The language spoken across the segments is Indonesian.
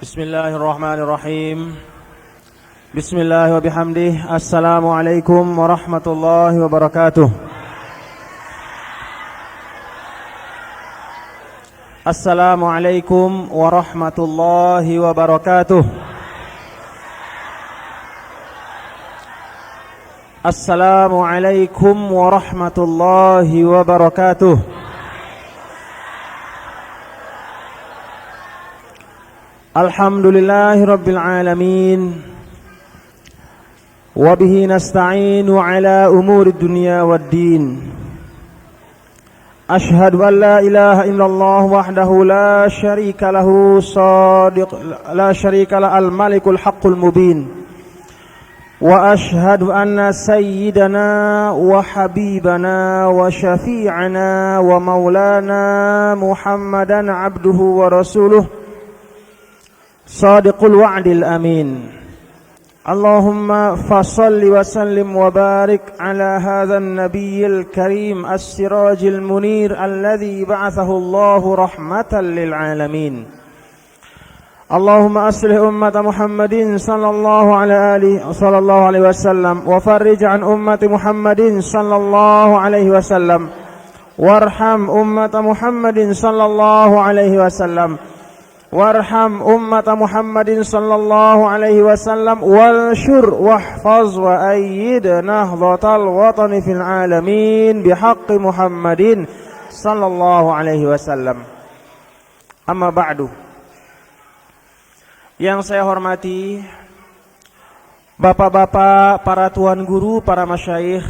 Bismillahirrahmanirrahim. Bismillah wa bihamdih. Assalamualaikum warahmatullahi wabarakatuh. Assalamualaikum warahmatullahi wabarakatuh. Assalamualaikum warahmatullahi wabarakatuh. Alhamdulillahi rabbil alamin. Wa bihi nasta'inu ala umuri dunya waddin. Ashhadu an la ilaha illallah wahdahu la syarika lahu la syarika la al-malikul haqqul mubin. Wa ashhadu anna sayyidana wa habibana wa syafi'ana wa maulana Muhammadan abduhu wa rasuluh Sadiqul wa'dil amin. Allahumma fasalli wa sallim wa barik ala hadhan nabiyyil karim as-sirajil munir alladhi ba'athahu Allahu rahmatan lil alamin. Allahumma aslih ummata Muhammadin sallallahu alaihi wasallam wa farrij an ummati Muhammadin sallallahu alaihi wasallam warham ummata Muhammadin sallallahu alaihi wasallam warham ummata Muhammadin sallallahu alaihi wasallam walshur wahfaz wa ayyid nahdhatal watani fil alamin bihaqqi Muhammadin sallallahu alaihi wasallam. Amma ba'du. Yang saya hormati bapak-bapak, para tuan guru, para masyayikh,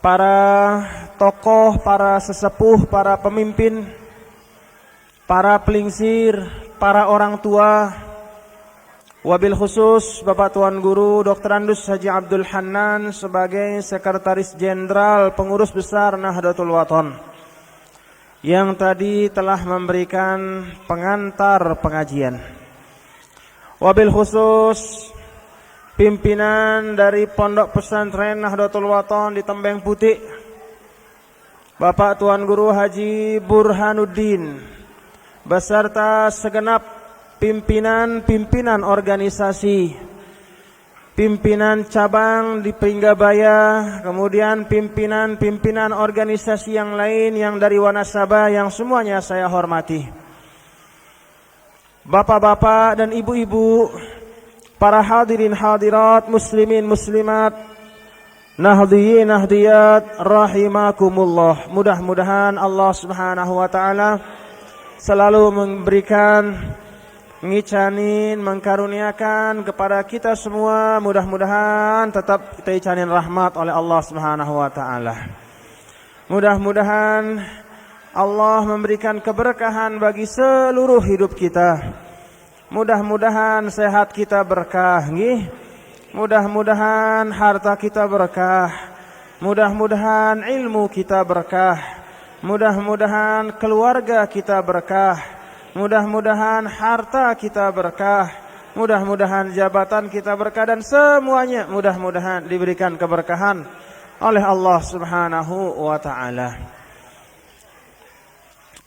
para tokoh, para sesepuh, para pemimpin, para pelingsir, para orang tua, wabil khusus Bapak Tuan Guru Dr. Andus Haji Abdul Hannan sebagai Sekretaris Jenderal Pengurus Besar Nahdlatul Wathon yang tadi telah memberikan pengantar pengajian. Wabil khusus pimpinan dari Pondok Pesantren Nahdlatul Wathon di Tembeng Putih, Bapak Tuan Guru Haji Burhanuddin beserta segenap pimpinan organisasi, pimpinan cabang di Pringgabaya, kemudian pimpinan organisasi yang lain yang dari Wanasaba yang semuanya saya hormati. Bapak-bapak dan ibu-ibu, para hadirin hadirat, muslimin muslimat, nahdhiyin nahdhiyat rahimakumullah. Mudah-mudahan Allah Subhanahu wa taala selalu memberikan, ngicanin, mengkaruniakan kepada kita semua. Mudah-mudahan tetap kita icanin rahmat oleh Allah Subhanahu wa taala. Mudah-mudahan Allah memberikan keberkahan bagi seluruh hidup kita. Mudah-mudahan sehat kita berkah, nggih. Mudah-mudahan harta kita berkah. Mudah-mudahan ilmu kita berkah. Mudah-mudahan keluarga kita berkah. Mudah-mudahan harta kita berkah. Mudah-mudahan jabatan kita berkah dan semuanya mudah-mudahan diberikan keberkahan oleh Allah Subhanahu wa taala.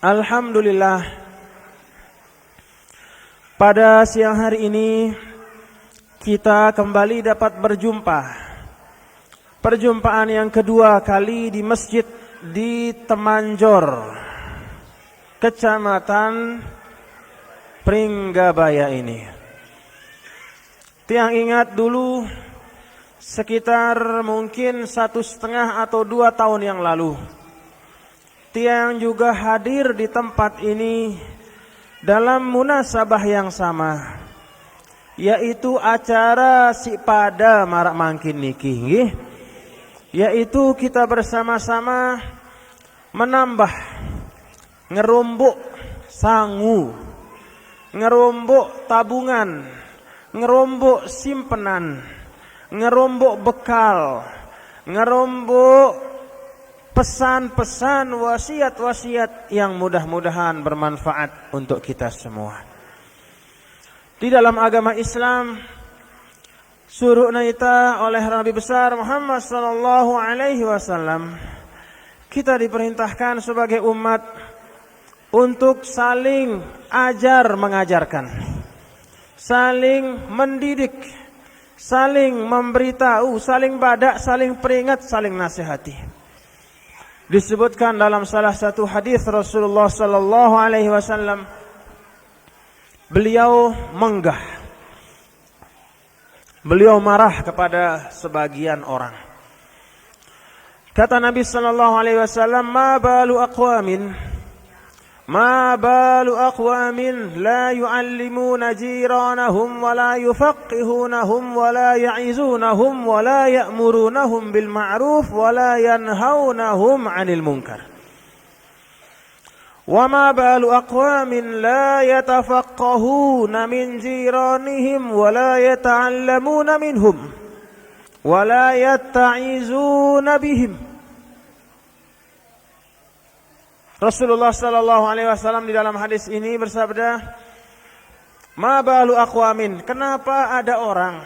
Alhamdulillah, pada siang hari ini kita kembali dapat berjumpa. Perjumpaan yang kedua kali di masjid di Temanjor, Kecamatan Pringgabaya ini. Tiang ingat dulu sekitar mungkin 1,5 atau 2 tahun yang lalu, tiang juga hadir di tempat ini dalam munasabah yang sama, yaitu acara Sipada Marak Mangkin niki, nggih. Yaitu kita bersama-sama menambah, ngerombok sangu, ngerombok tabungan, ngerombok simpenan, ngerombok bekal, ngerombok pesan-pesan, wasiat-wasiat yang mudah-mudahan bermanfaat untuk kita semua. Di dalam agama Islam, suruh naita oleh Nabi besar Muhammad sallallahu alaihi wasallam, kita diperintahkan sebagai umat untuk saling ajar mengajarkan. saling mendidik, saling memberitahu, saling badak, saling peringat, saling nasihati. Disebutkan dalam salah satu hadis Rasulullah sallallahu alaihi wasallam, beliau menggah, beliau marah kepada sebagian orang. Kata Nabi sallallahu alaihi wasallam, ما بال أقوام لا يعلمون جيرانهم ولا يفقهونهم ولا يعظونهم ولا يأمرونهم بالمعروف ولا ينهونهم عن المنكر وما بال أقوام لا يتفقهون من جيرانهم ولا يتعلمون منهم ولا يتعظون بهم. Rasulullah sallallahu alaihi wasallam di dalam hadis ini bersabda, "Ma balu aqwamin?" Kenapa ada orang?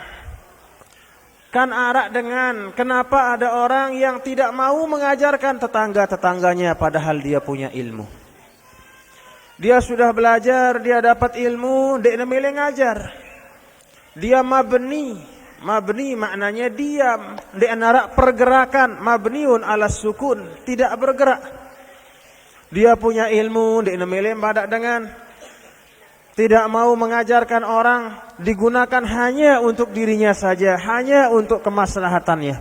Kan arak dengan kenapa ada orang yang tidak mau mengajarkan tetangga-tetangganya padahal dia punya ilmu. Dia sudah belajar, dia dapat ilmu, dia milih ngajar. Dia mabni maknanya diam, dia narak pergerakan, mabniun ala sukun, tidak bergerak. Dia punya ilmu, dia milih badak dengan tidak mau mengajarkan orang, digunakan hanya untuk dirinya saja, hanya untuk kemaslahatannya.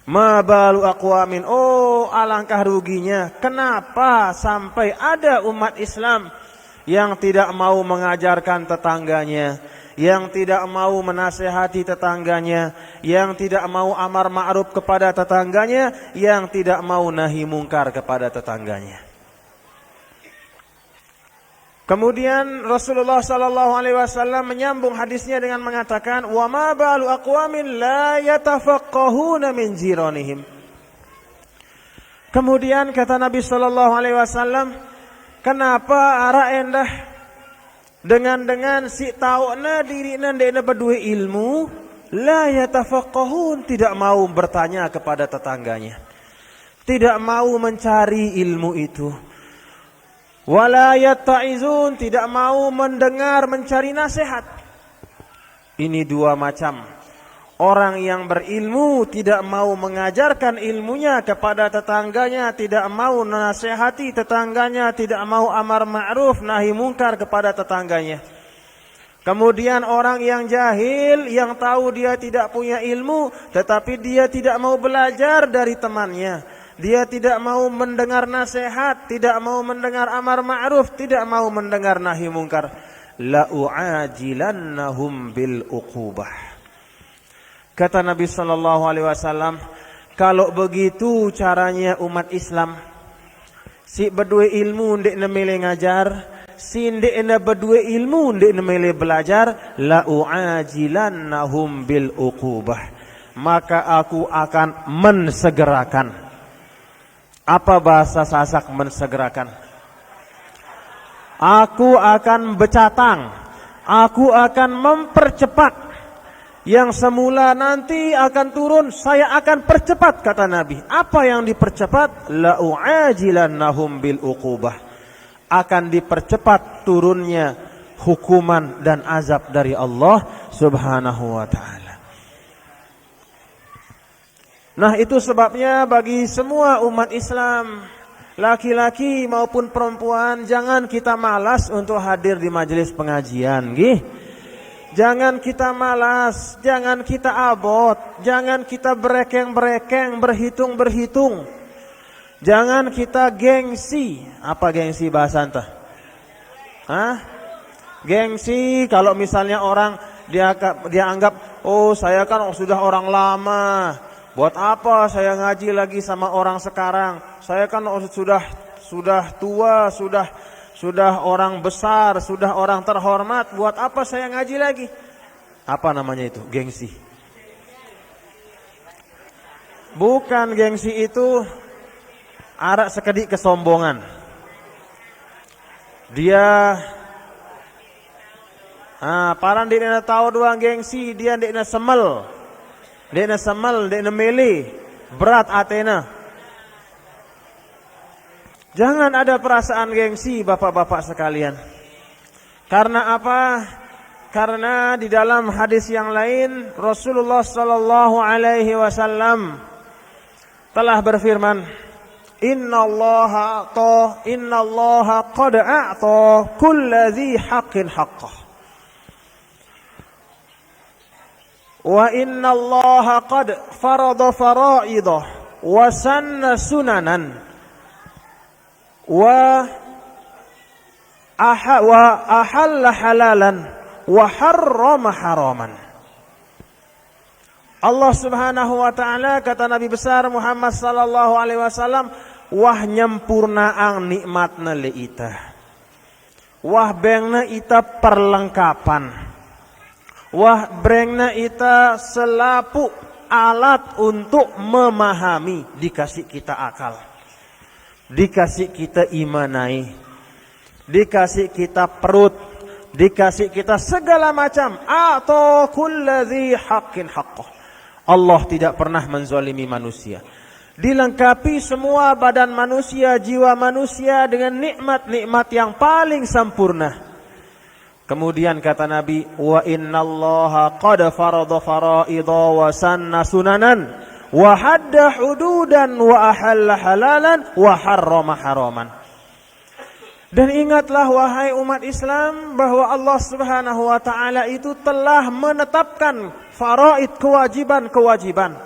Ma balu aqwamin, oh alangkah ruginya. Kenapa sampai ada umat Islam yang tidak mau mengajarkan tetangganya, yang tidak mau menasihati tetangganya, yang tidak mau amar ma'ruf kepada tetangganya, yang tidak mau nahi mungkar kepada tetangganya. Kemudian Rasulullah sallallahu alaihi wasallam menyambung hadisnya dengan mengatakan, "Wa ma balu aqwamin la yatafaqqahuna min jiranihim." Kemudian kata Nabi sallallahu alaihi wasallam, kenapa ara endah dengan si tauna dirina dena berdua ilmu, la yatafaqqahun, tidak mau bertanya kepada tetangganya, tidak mau mencari ilmu itu. Wala yatta'izun, tidak mau mendengar, mencari nasihat. Ini dua macam. Orang yang berilmu tidak mau mengajarkan ilmunya kepada tetangganya, tidak mau menasihati tetangganya, tidak mau amar ma'ruf nahi mungkar kepada tetangganya. Kemudian orang yang jahil, yang tahu dia tidak punya ilmu, tetapi dia tidak mau belajar dari temannya. Dia tidak mau mendengar nasihat, tidak mau mendengar amar ma'ruf, tidak mau mendengar nahi mungkar. La u'ajilannahum bil uqubah. Kata Nabi sallallahu alaihi wasallam, kalau begitu caranya umat Islam, si berdua ilmu ndek nemele ngajar, si ndek na berdua ilmu ndek nemele belajar, la u'ajilannahum bil uqubah. Maka aku akan mensegerakan. Apa bahasa Sasak mensegerakan? Aku akan becatang, aku akan mempercepat. Yang semula nanti akan turun, saya akan percepat, kata Nabi. Apa yang dipercepat? La u'ajilannahum bil uqubah. Akan dipercepat turunnya hukuman dan azab dari Allah Subhanahu wa ta'ala. Nah, itu sebabnya bagi semua umat Islam, laki-laki maupun perempuan, jangan kita malas untuk hadir di majelis pengajian, gih. Jangan kita malas, jangan kita abot, jangan kita berekeng-berekeng, berhitung-berhitung. Jangan kita gengsi. Apa gengsi bahasa anta? Hah? Gengsi kalau misalnya orang dia anggap, oh saya kan sudah orang lama. Buat apa saya ngaji lagi sama orang sekarang? Saya kan sudah tua, sudah orang besar, sudah orang terhormat. Buat apa saya ngaji lagi? Apa namanya itu? Gengsi. Bukan, gengsi itu arak sekedik kesombongan. Dia paran dia tahu doang gengsi, dia dia semel. Dia semel, dia mele, berat Athena. Jangan ada perasaan gengsi bapak-bapak sekalian. Karena apa? Karena di dalam hadis yang lain Rasulullah sallallahu alaihi wasallam telah berfirman, Innallaha qad a'ta kulla dhi haqqin haqqah. Wa innallaha qad farada fara'idah wa sanna sunanan wa ahalla halalan wa harrama haraman. Allah Subhanahu wa taala, kata Nabi besar Muhammad sallallahu alaihi wasallam, wah nyempurnaang nikmatna le ita. Wah bengna ita perlengkapan. Wah brengna ita selapu alat untuk memahami, dikasih kita akal. Dikasih kita imanai. Dikasih kita perut, dikasih kita segala macam. Atau kulladzi haqqin haqqah. Allah tidak pernah menzalimi manusia. Dilengkapi semua badan manusia, jiwa manusia dengan nikmat-nikmat yang paling sempurna. Kemudian kata Nabi, wa innallaha qad farada faraidha wa sanna sunanan wa hadda hududan wa ahalla halalan wa harrama haraman. Dan ingatlah wahai umat Islam bahwa Allah Subhanahu wa taala itu telah menetapkan faraid, kewajiban-kewajiban.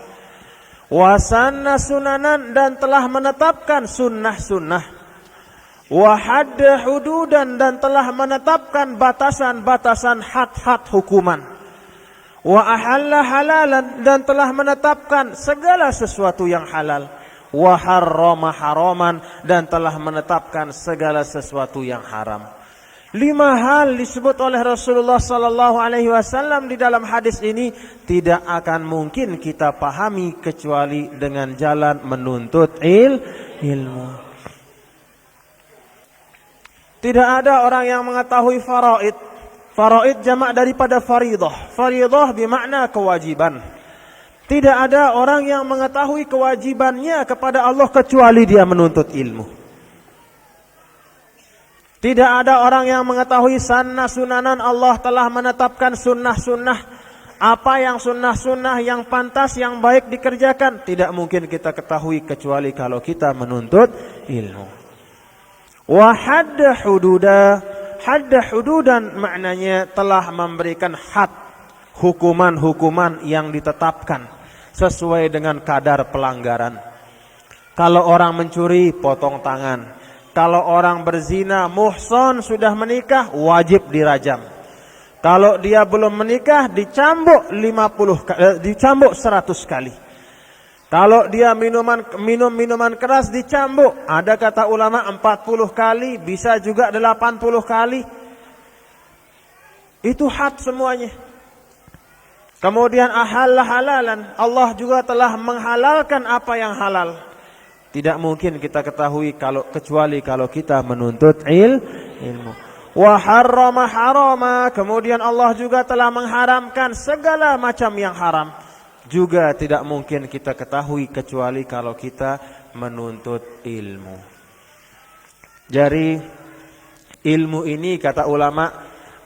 Wasanna sunanan, dan telah menetapkan sunnah-sunnah. Wahadda hududan, dan telah menetapkan batasan-batasan had-had hukuman. Wa ahalla halalan, dan telah menetapkan segala sesuatu yang halal. Wa harrama haraman, dan telah menetapkan segala sesuatu yang haram. 5 hal disebut oleh Rasulullah sallallahu alaihi wasallam di dalam hadis ini tidak akan mungkin kita pahami kecuali dengan jalan menuntut ilmu. Tidak ada orang yang mengetahui faraid. Faraid jamak daripada faridah. Faridah bermakna kewajiban. Tidak ada orang yang mengetahui kewajibannya kepada Allah kecuali dia menuntut ilmu. Tidak ada orang yang mengetahui sanna sunanan, Allah telah menetapkan sunnah-sunnah. Apa yang sunnah-sunnah yang pantas, yang baik dikerjakan, tidak mungkin kita ketahui kecuali kalau kita menuntut ilmu. Wa hadda hududan maknanya telah memberikan had, hukuman-hukuman yang ditetapkan sesuai dengan kadar pelanggaran. Kalau orang mencuri, potong tangan. Kalau orang berzina, muhson, sudah menikah, wajib dirajam. Kalau dia belum menikah, dicambuk 100 kali. Kalau dia minum minuman keras, dicambuk. Ada kata ulama 40 kali, bisa juga 80 kali. Itu had semuanya. Kemudian ahalla halalan, Allah juga telah menghalalkan apa yang halal. Tidak mungkin kita ketahui kecuali kalau kita menuntut ilmu. Wa harrama harama, kemudian Allah juga telah mengharamkan segala macam yang haram. Juga tidak mungkin kita ketahui kecuali kalau kita menuntut ilmu. Jadi ilmu ini kata ulama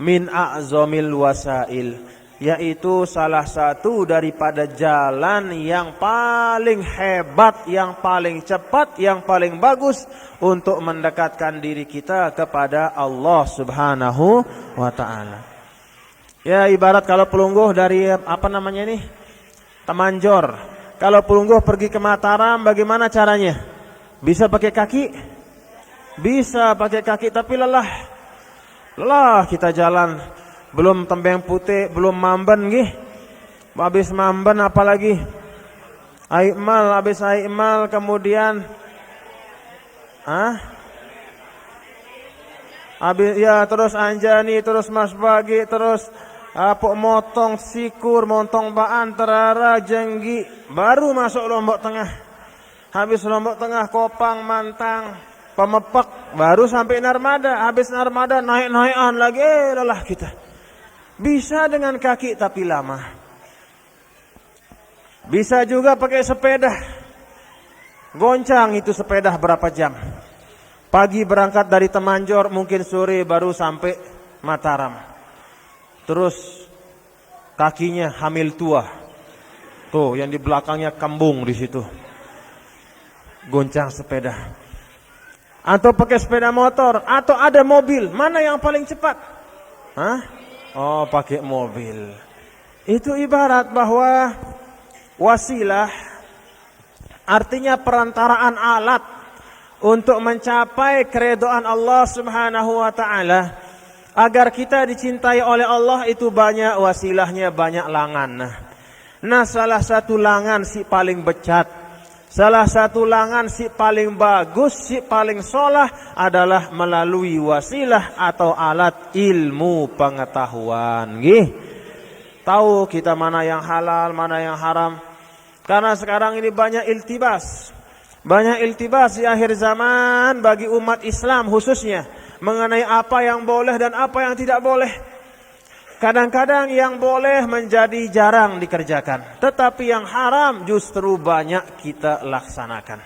min a'zamil wasail, yaitu salah satu daripada jalan yang paling hebat, yang paling cepat, yang paling bagus untuk mendekatkan diri kita kepada Allah Subhanahu wa taala. Ya ibarat kalau pelungguh dari Temanjor. Kalau pelungguh pergi ke Mataram, bagaimana caranya? Bisa pakai kaki? Bisa pakai kaki, tapi lelah kita jalan. Belum Tembeng Putih, belum Mamben nggih. Habis Mamben apalagi? Habis Aikmal kemudian habis ya terus Anjani, terus Mas Bagi, terus Pok Motong, Sikur, Montong Baan, Terara, Jenggi, baru masuk Lombok Tengah. Habis Lombok Tengah, Kopang, Mantang, Pemepek, baru sampai Narmada. Habis Narmada naik-naikan lagi, lelah kita. Bisa dengan kaki tapi lama. Bisa juga pakai sepeda. Goncang itu sepeda berapa jam. Pagi berangkat dari Temanjor, mungkin sore baru sampai Mataram. Terus kakinya hamil tua. Tuh, yang di belakangnya kembung di situ. Goncang sepeda. Atau pakai sepeda motor, atau ada mobil. Mana yang paling cepat? Hah? Oh, pakai mobil. Itu ibarat bahwa wasilah artinya perantaraan alat untuk mencapai keridhaan Allah Subhanahu wa taala. Agar kita dicintai oleh Allah itu banyak wasilahnya, banyak langan. Nah, salah satu langan si paling becat, salah satu langan si paling bagus, si paling solah adalah melalui wasilah atau alat ilmu pengetahuan. Tahu kita mana yang halal, mana yang haram. Karena sekarang ini banyak iltibas. Banyak iltibas di akhir zaman bagi umat Islam khususnya. Mengenai apa yang boleh dan apa yang tidak boleh. Kadang-kadang yang boleh menjadi jarang dikerjakan. Tetapi yang haram justru banyak kita laksanakan.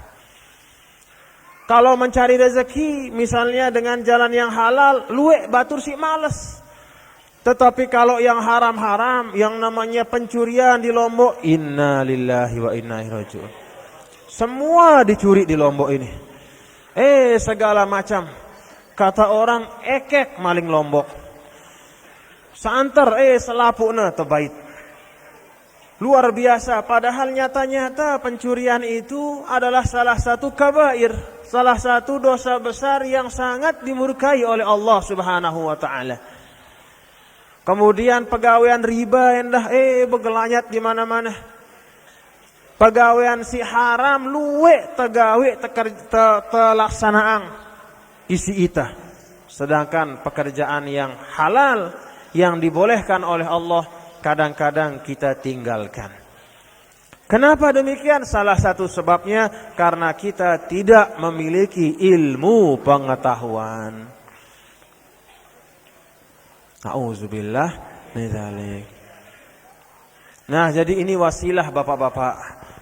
Kalau mencari rezeki misalnya dengan jalan yang halal, luwek batur si males. Tetapi kalau yang haram-haram, yang namanya pencurian di Lombok, inna lillahi wa inna ilaihi raji'un. Semua dicuri di Lombok ini. Segala macam. Kata orang, ekek maling Lombok. Santer, selapukna terbait. Luar biasa, padahal nyata-nyata pencurian itu adalah salah satu kabair. Salah satu dosa besar yang sangat dimurkai oleh Allah Subhanahu wa ta'ala. Kemudian pegawaian riba yang dah bergelanyat di mana-mana. Pegawaian si haram luwe tegawe telaksanaan isi ita. Sedangkan pekerjaan yang halal yang dibolehkan oleh Allah kadang-kadang kita tinggalkan. Kenapa demikian? Salah satu sebabnya karena kita tidak memiliki ilmu pengetahuan. A'udzubillah min dzalik. Nah, jadi ini wasilah Bapak-bapak.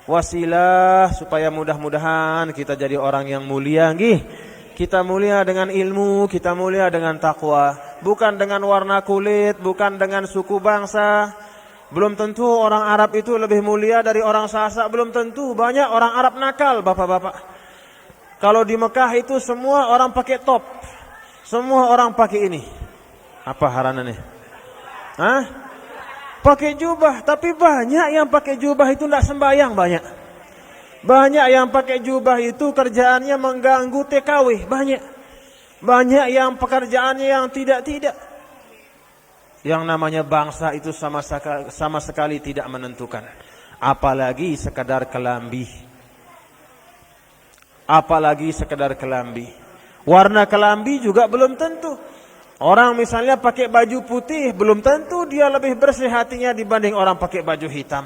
Wasilah supaya mudah-mudahan kita jadi orang yang mulia nggih. Kita mulia dengan ilmu, kita mulia dengan takwa, bukan dengan warna kulit, bukan dengan suku bangsa. Belum tentu orang Arab itu lebih mulia dari orang Sasak, belum tentu. Banyak orang Arab nakal, Bapak-bapak. Kalau di Mekah itu semua orang pakai top. Semua orang pakai ini. Apa haranannya? Hah? Pakai jubah, tapi banyak yang pakai jubah itu tidak sembahyang banyak. Banyak yang pakai jubah itu kerjaannya mengganggu TKW, banyak. Banyak yang pekerjaannya yang tidak-tidak. Yang namanya bangsa itu sama sekali tidak menentukan. Apalagi sekadar kelambi. Apalagi sekadar kelambi. Warna kelambi juga belum tentu. Orang misalnya pakai baju putih, belum tentu dia lebih bersih hatinya dibanding orang pakai baju hitam.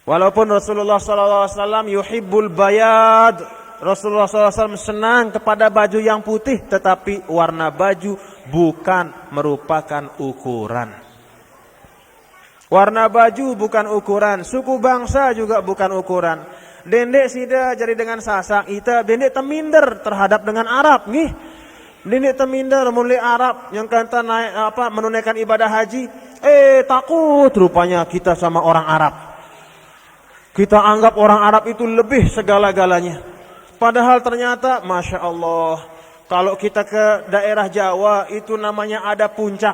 Walaupun Rasulullah SAW yuhibbul bayad, Rasulullah SAW senang kepada baju yang putih, tetapi warna baju bukan merupakan ukuran. Warna baju bukan ukuran, suku bangsa juga bukan ukuran. Dendek sida jadi dengan Sasak, ita dendek teminder terhadap dengan Arab, nih. Dendek teminder mulai Arab yang kata naik menunaikan ibadah haji, takut rupanya kita sama orang Arab. Kita anggap orang Arab itu lebih segala-galanya. Padahal ternyata Masya Allah, kalau kita ke daerah Jawa itu namanya ada puncak.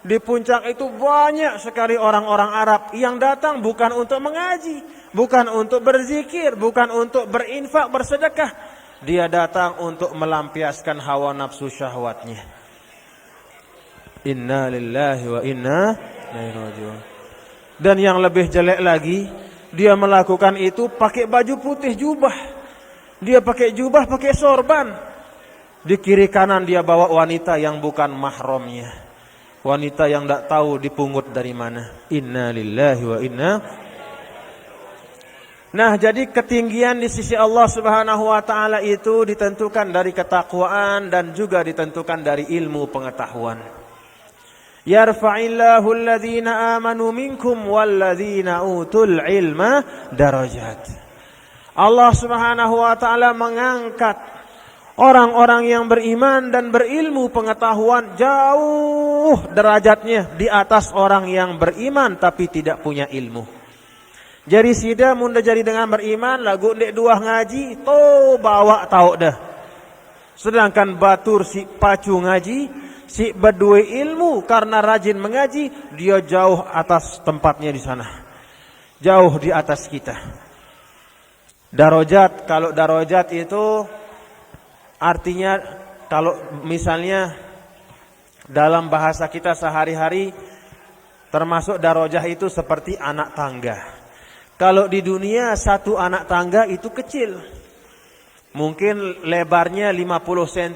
Di puncak itu banyak sekali orang-orang Arab yang datang bukan untuk mengaji, bukan untuk berzikir, bukan untuk berinfak, bersedekah. Dia datang untuk melampiaskan hawa nafsu syahwatnya. Inna lillahi wa inna ilaihi raji'un. Dan yang lebih jelek lagi, dia melakukan itu pakai baju putih jubah. Dia pakai jubah, pakai sorban. Di kiri kanan dia bawa wanita yang bukan mahramnya. Wanita yang tidak tahu dipungut dari mana. Inna lillahi wa inna. Nah, jadi ketinggian di sisi Allah Subhanahu wa taala itu ditentukan dari ketakwaan dan juga ditentukan dari ilmu pengetahuan. Yarfa'illahu alladhina amanu minkum walladhina utul ilma darajat. Allah Subhanahu wa taala mengangkat Orang-orang yang beriman dan berilmu pengetahuan jauh derajatnya di atas orang yang beriman tapi tidak punya ilmu. Jadi sida munda jadi dengan beriman lagu ndek dua ngaji to bawa tau dah. Sedangkan batur si pacu ngaji, si berdua ilmu karena rajin mengaji, dia jauh atas tempatnya di sana. Jauh di atas kita. Darajat, kalau darajat itu artinya kalau misalnya dalam bahasa kita sehari-hari termasuk darajah itu seperti anak tangga. Kalau di dunia satu anak tangga itu kecil. Mungkin lebarnya 50 cm.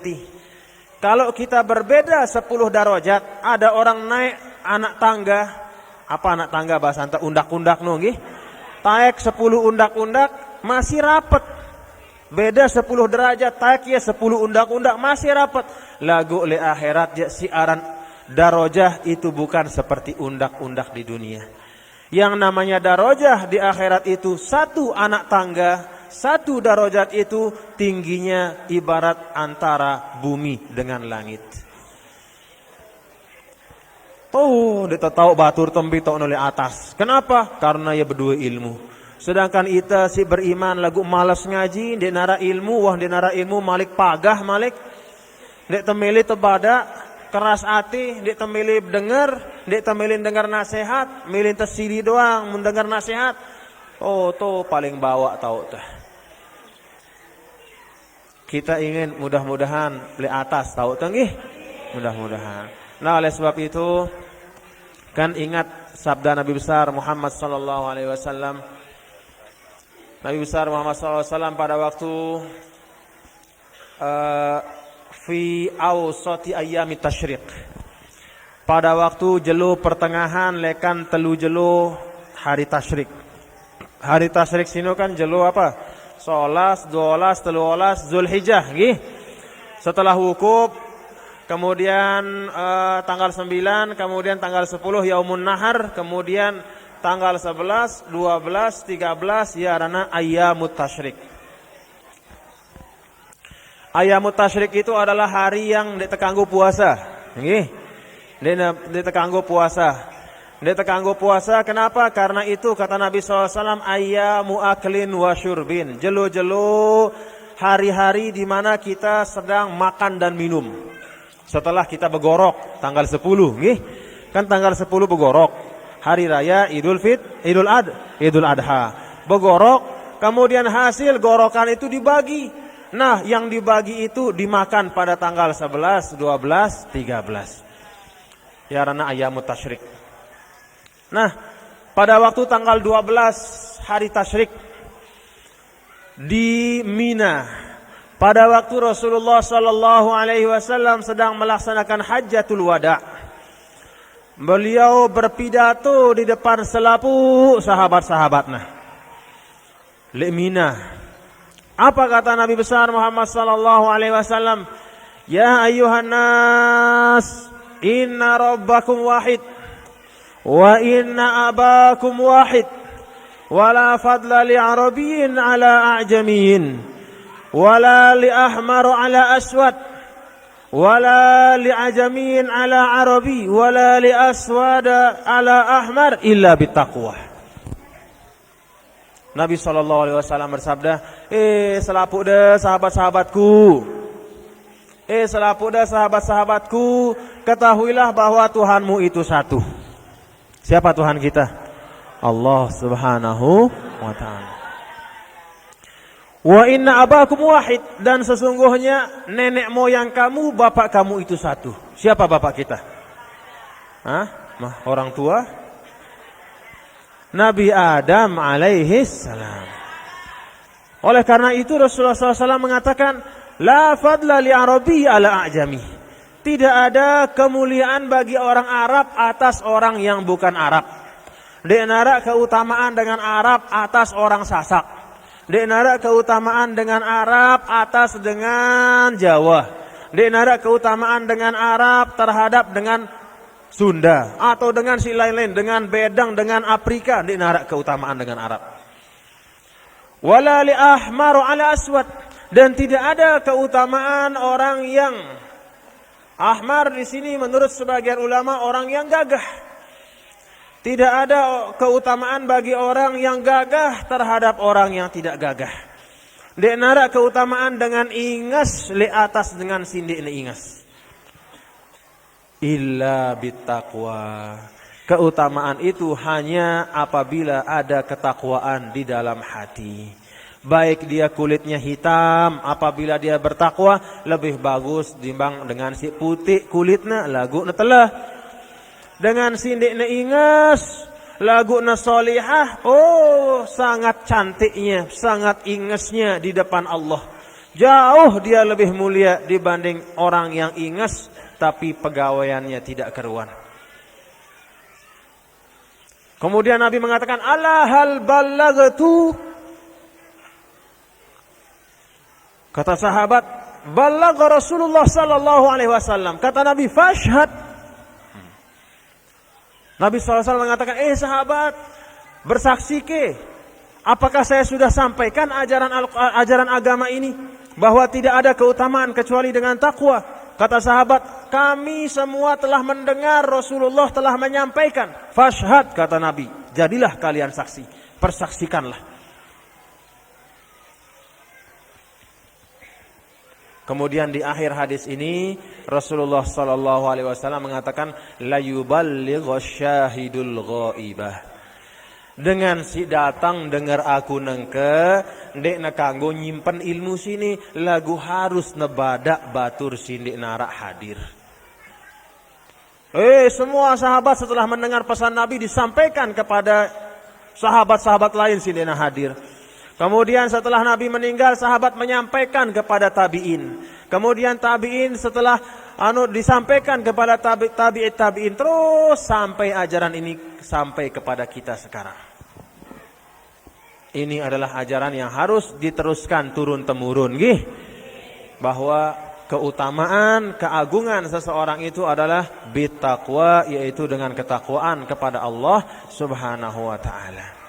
Kalau kita berbeda 10 darajat, ada orang naik anak tangga. Apa anak tangga bahasa anta undak-undak no nggih. Taek 10 undak-undak masih rapat. Beda 10 derajat, taek ya 10 undak-undak masih rapat. Lagu le akhirat ya siaran darajah itu bukan seperti undak-undak di dunia. Yang namanya darajah di akhirat itu satu anak tangga, satu darajat itu tingginya ibarat antara bumi dengan langit. Oh, dia tahu batur tembi tau oleh atas. Kenapa? Karena ya berdua ilmu. Sedangkan kita si beriman lagu malas ngaji, dia nara ilmu, wah dia nara ilmu malik pagah malik. Dia temeli tebada, keras hati, dia temeli dengar, dia temeli dengar nasihat, milih tersili doang mendengar nasihat. Oh, to paling bawa tahu tah. Kita ingin mudah-mudahan le atas tahu tah nggih? Mudah-mudahan. Nah, oleh sebab itu kan ingat sabda Nabi besar Muhammad sallallahu alaihi wasallam. Nabi besar Muhammad SAW pada waktu fi awsati ayyami tasyriq. Pada waktu jelo pertengahan lekan telu jelo hari tasyriq. Hari tasyriq sino kan jelo apa? 11, 12, 13 Zulhijjah nggih. Setelah wukuf kemudian tanggal 9, kemudian tanggal 10 Yaumun Nahar, kemudian tanggal 11, 12, 13 ya rana ayyamut tasyrik. Ayyamut tasyrik itu adalah hari yang ditekanggu puasa. Nggih. Ditekanggu puasa. Ditekanggu puasa kenapa? Karena itu kata Nabi SAW ayyamu aklin wa syurbin. Jelo-jelo hari-hari di mana kita sedang makan dan minum. Setelah kita begorok tanggal 10, nggih. Kan tanggal 10 begorok. Hari raya Idul Adha. Begorok, kemudian hasil gorokan itu dibagi. Nah, yang dibagi itu dimakan pada tanggal 11, 12, 13. Ya rana ayyamut tasyrik. Nah, pada waktu tanggal 12 hari tasyrik di Mina, pada waktu Rasulullah sallallahu alaihi wasallam sedang melaksanakan Hajjatul Wada'. Beliau berpidato di depan selapu sahabat-sahabatnya. Li Mina. Apa kata Nabi besar Muhammad sallallahu alaihi wasallam? Ya ayyuhan nas, inna rabbakum wahid wa inna abakum wahid wa la fadla li arabiyyin ala a'jamiyyin wa la li ahmar ala aswad wala li ajamin ala arabi wala li aswada ala ahmar illa bitaqwa. Nabi SAW bersabda, selapu dah sahabat-sahabatku. Selapu dah sahabat-sahabatku, ketahuilah bahwa Tuhanmu itu satu. Siapa Tuhan kita? Allah Subhanahu wa ta'ala. Wa inna abakum wahid, dan sesungguhnya nenek moyang kamu, bapak kamu itu satu. Siapa bapak kita? Orang tua? Nabi Adam alaihi salam. Oleh karena itu Rasulullah SAW mengatakan, la fadla li arabi ala a'jami. Tidak ada kemuliaan bagi orang Arab atas orang yang bukan Arab. Denara keutamaan dengan Arab atas orang Sasak. Denara keutamaan dengan Arab atas dengan Jawa. Denara keutamaan dengan Arab terhadap dengan Sunda. Atau dengan si lain-lain, dengan Bedang, dengan Afrika. Denara keutamaan dengan Arab. Wala li ahmaru ala aswad. Dan tidak ada keutamaan orang yang ahmar di sini menurut sebagian ulama orang yang gagah. Tidak ada keutamaan bagi orang yang gagah terhadap orang yang tidak gagah. Dek nara keutamaan dengan ingas le atas dengan sindik le ingas. Illa bittaqwa. Keutamaan itu hanya apabila ada ketakwaan di dalam hati. Baik dia kulitnya hitam, apabila dia bertakwa lebih bagus timbang dengan si putih kulitnya lagu na telah. Dengan sindik na ingas, lagu na solihah, oh sangat cantiknya, sangat ingasnya di depan Allah. Jauh dia lebih mulia dibanding orang yang ingas tapi pegawaiannya tidak keruan. Kemudian Nabi mengatakan, ala hal ballagtu. Kata sahabat, balagha Rasulullah sallallahu alaihi wasallam. Kata Nabi, fashhad. Nabi SAW mengatakan, sahabat, bersaksi ke, apakah saya sudah sampaikan ajaran agama ini? Bahwa tidak ada keutamaan kecuali dengan takwa. Kata sahabat, kami semua telah mendengar Rasulullah telah menyampaikan. Fashhad, kata Nabi, jadilah kalian saksi, persaksikanlah. Kemudian di akhir hadis ini Rasulullah sallallahu alaihi wasallam mengatakan la yuballighu syahidul ghaibah. Dengan si datang dengar aku nengke ndek na kanggo nyimpen ilmu sini lagu harus nebadak batur sindik narak hadir. Semua sahabat setelah mendengar pesan Nabi disampaikan kepada sahabat-sahabat lain sindik na hadir. Kemudian setelah Nabi meninggal, sahabat menyampaikan kepada tabi'in. Kemudian tabi'in setelah disampaikan kepada tabi'in terus sampai ajaran ini sampai kepada kita sekarang. Ini adalah ajaran yang harus diteruskan turun-temurun, nggih. Bahwa keutamaan, keagungan seseorang itu adalah bittaqwa, yaitu dengan ketakwaan kepada Allah Subhanahu wa taala.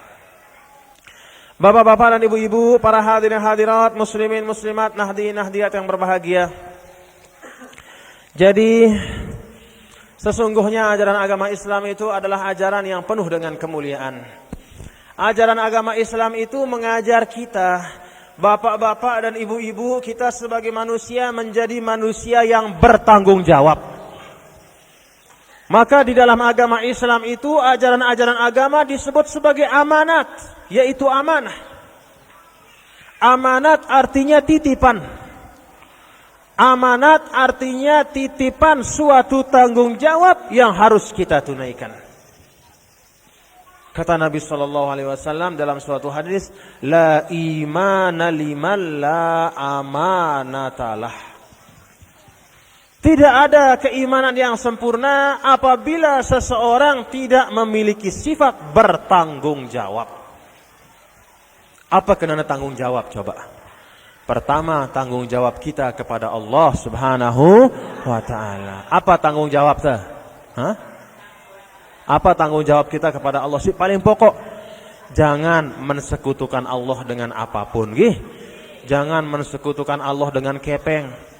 Bapak-bapak dan ibu-ibu, para hadirin hadirat, muslimin muslimat, nahdiin nahdiyat yang berbahagia. Jadi sesungguhnya ajaran agama Islam itu adalah ajaran yang penuh dengan kemuliaan. Ajaran agama Islam itu mengajar kita, bapak-bapak dan ibu-ibu, kita sebagai manusia menjadi manusia yang bertanggung jawab. Maka di dalam agama Islam itu ajaran-ajaran agama disebut sebagai amanat, yaitu amanah. Amanat artinya titipan. Amanat artinya titipan suatu tanggung jawab yang harus kita tunaikan. Kata Nabi SAW dalam suatu hadis, la imana liman la amanatalah. Tidak ada keimanan yang sempurna apabila seseorang tidak memiliki sifat bertanggung jawab. Apa kenana tanggung jawab coba? Pertama, tanggung jawab kita kepada Allah Subhanahu wa taala. Apa tanggung jawab teh? Apa tanggung jawab kita kepada Allah? Si paling pokok, jangan mensekutukan Allah dengan apapun, nggih. Jangan mensekutukan Allah dengan kepeng.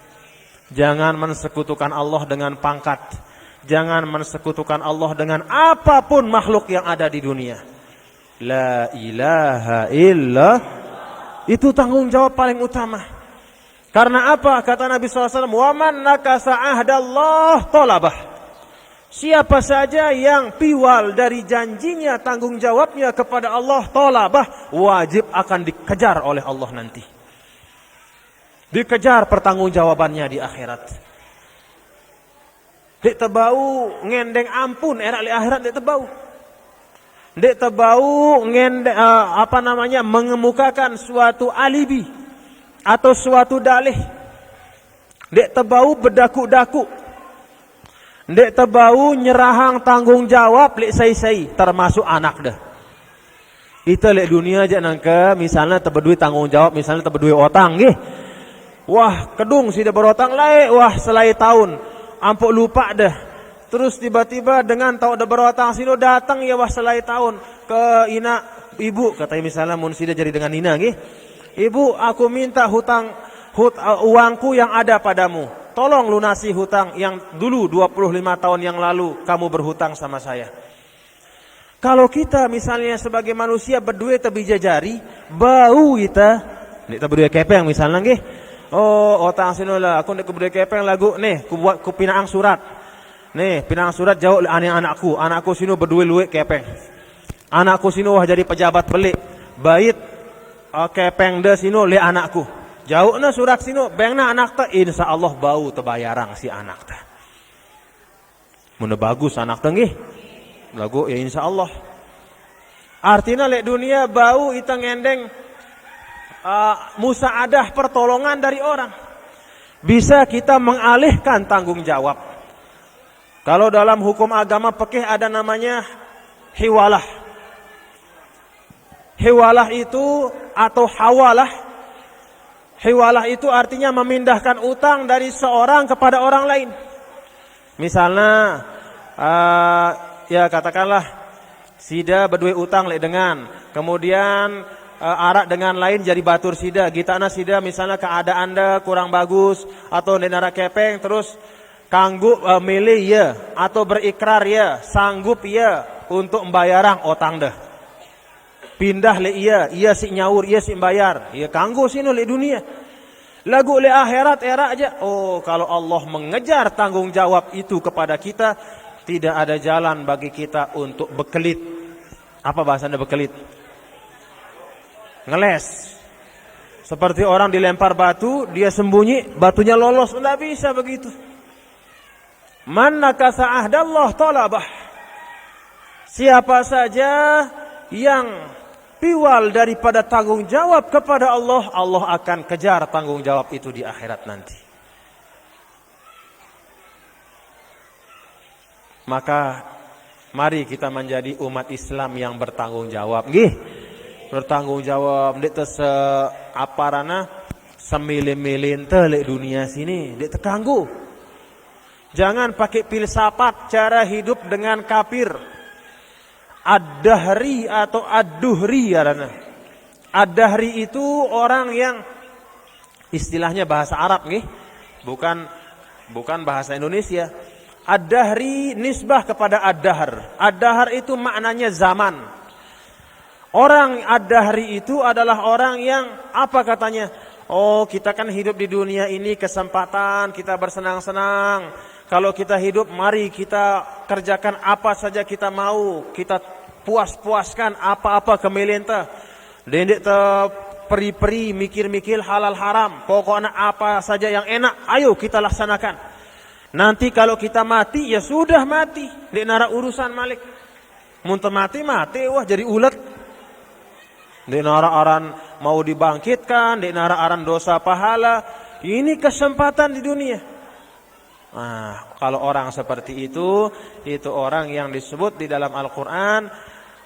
Jangan mensekutukan Allah dengan pangkat. Jangan mensekutukan Allah dengan apapun makhluk yang ada di dunia. La ilaha illallah. Itu tanggung jawab paling utama. Karena apa? Kata Nabi SAW, wa man nakasa ahdallah tolabah. Siapa saja yang piwal dari janjinya, tanggung jawabnya kepada Allah, tolabah, wajib akan dikejar oleh Allah nanti. Dikejar pertanggungjawabannya di akhirat. Dek tebau ngendeng ampun era di akhirat dek tebau. Dek tebau ngendeng mengemukakan suatu alibi atau suatu dalih. Dek tebau bedaku-daku. Dek tebau nyerahang tanggung jawab lek sai-sai termasuk anak dah. Itu lek dunia aja nangka misalnya tebedui tanggung jawab, misalnya tebedui otang nggih. Wah, kedung sudah berotang lain, wah selai tahun, ampuk lupa dah. Terus tiba-tiba dengan tahu dah berotang sino datang ya wah selai tahun ke ina ibu, katanya misalnya mun sudah jadi dengan ina nggih. Ibu, aku minta hutang uangku yang ada padamu. Tolong lunasi hutang yang dulu 25 tahun yang lalu kamu berhutang sama saya. Kalau kita misalnya sebagai manusia berdua tebi jajari, bau kita berdua kepeng misalnya nggih. Oh, otang sinola, aku ndek berdua kepeng lagu nih, ku pinaang surat. Nih, pinaang surat jauh anakku. Anakku sino berdua luwe kepeng. Anakku sino wah jadi pejabat belik. Bait kepeng de sino le anakku. Jauh na surat sino, bengna anak ta, insya Allah bau tebayarang si anak ta. Muna bagus anak ta nggih. Lagu ya insya Allah. Artinya lek dunia bau ita ngendeng musaadah pertolongan dari orang. Bisa kita mengalihkan tanggung jawab. Kalau dalam hukum agama fikih ada namanya hiwalah. Hiwalah itu atau hawalah. Hiwalah itu artinya memindahkan utang dari seorang kepada orang lain. Misalnya, ya katakanlah sida berdua utang lek dengan, kemudian arak dengan lain jadi batur sida. Gitana sida misalnya keadaan anda kurang bagus atau nenara kepeng terus kanggu milih ya atau berikrar ya, sanggup ya untuk membayarang utang dah. Pindah le iya si nyaur, iya si bayar. Iya kanggo sino le dunia. Lagu le akhirat era aja. Oh, kalau Allah mengejar tanggung jawab itu kepada kita, tidak ada jalan bagi kita untuk bekelit. Apa bahasanya bekelit? Ngeles. Seperti orang dilempar batu, dia sembunyi, batunya lolos. Tidak bisa begitu. Man nakasa ahdallah talabah. Siapa saja yang piwal daripada tanggung jawab kepada Allah, Allah akan kejar tanggung jawab itu di akhirat nanti. Maka mari kita menjadi umat Islam yang bertanggung jawab. Nggih, bertanggung jawab. Dek se aparana semilin-milin telek dunia sini, dek terganggu. Jangan pakai filsafat cara hidup dengan kafir. Ad-dahri atau ad-duhri karena ad-dahri itu orang yang istilahnya bahasa Arab nih, bukan bahasa Indonesia. Ad-dahri nisbah kepada ad-dahr. Ad-dahr itu maknanya zaman. Orang ad-dahri itu adalah orang yang apa katanya? Oh, kita kan hidup di dunia ini kesempatan kita bersenang-senang. Kalau kita hidup, mari kita kerjakan apa saja kita mau. Kita puas-puaskan apa-apa kemelintah. Dendek te peri-peri mikir-mikir halal haram. Pokoknya apa saja yang enak, ayo kita laksanakan. Nanti kalau kita mati, ya sudah mati. Dek nara urusan malik. Muntah mati, wah jadi ulet. Dek nara aran mau dibangkitkan, dek nara aran dosa pahala. Ini kesempatan di dunia. Nah, kalau orang seperti itu orang yang disebut di dalam Al-Quran,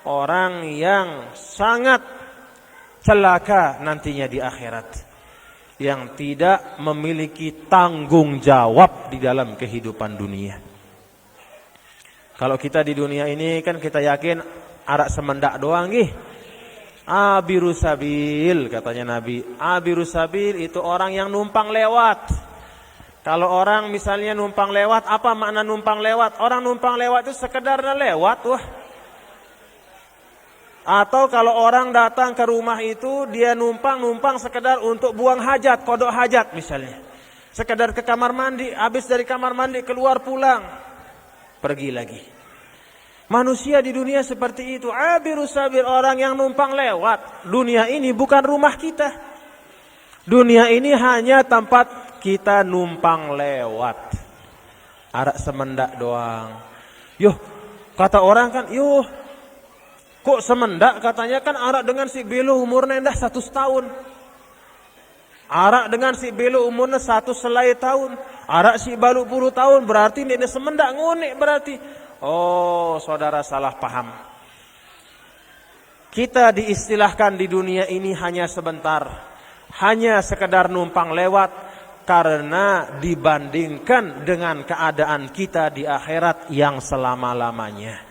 orang yang sangat celaka nantinya di akhirat. Yang tidak memiliki tanggung jawab di dalam kehidupan dunia. Kalau kita di dunia ini kan kita yakin arak semendak doang nih. Abiru sabil katanya Nabi. Abiru sabil itu orang yang numpang lewat. Kalau orang misalnya numpang lewat, apa makna numpang lewat? Orang numpang lewat itu sekedar lewat, wah. Atau kalau orang datang ke rumah itu, dia numpang sekedar untuk buang hajat, kodok hajat misalnya. Sekedar ke kamar mandi, habis dari kamar mandi keluar pulang, pergi lagi. Manusia di dunia seperti itu, abiru sabir, orang yang numpang lewat. Dunia ini bukan rumah kita. Dunia ini hanya tempat kita numpang lewat. Arak semendak doang. Yoh, kata orang kan, kok semendak katanya kan arak dengan si belo umurnya dah 100 tahun. Arak dengan si belo umurnya 1 selai tahun. Arak si balu 10 tahun berarti ini semendak ngonek berarti. Oh, saudara salah paham. Kita diistilahkan di dunia ini hanya sebentar. Hanya sekedar numpang lewat. Karena dibandingkan dengan keadaan kita di akhirat yang selama-lamanya.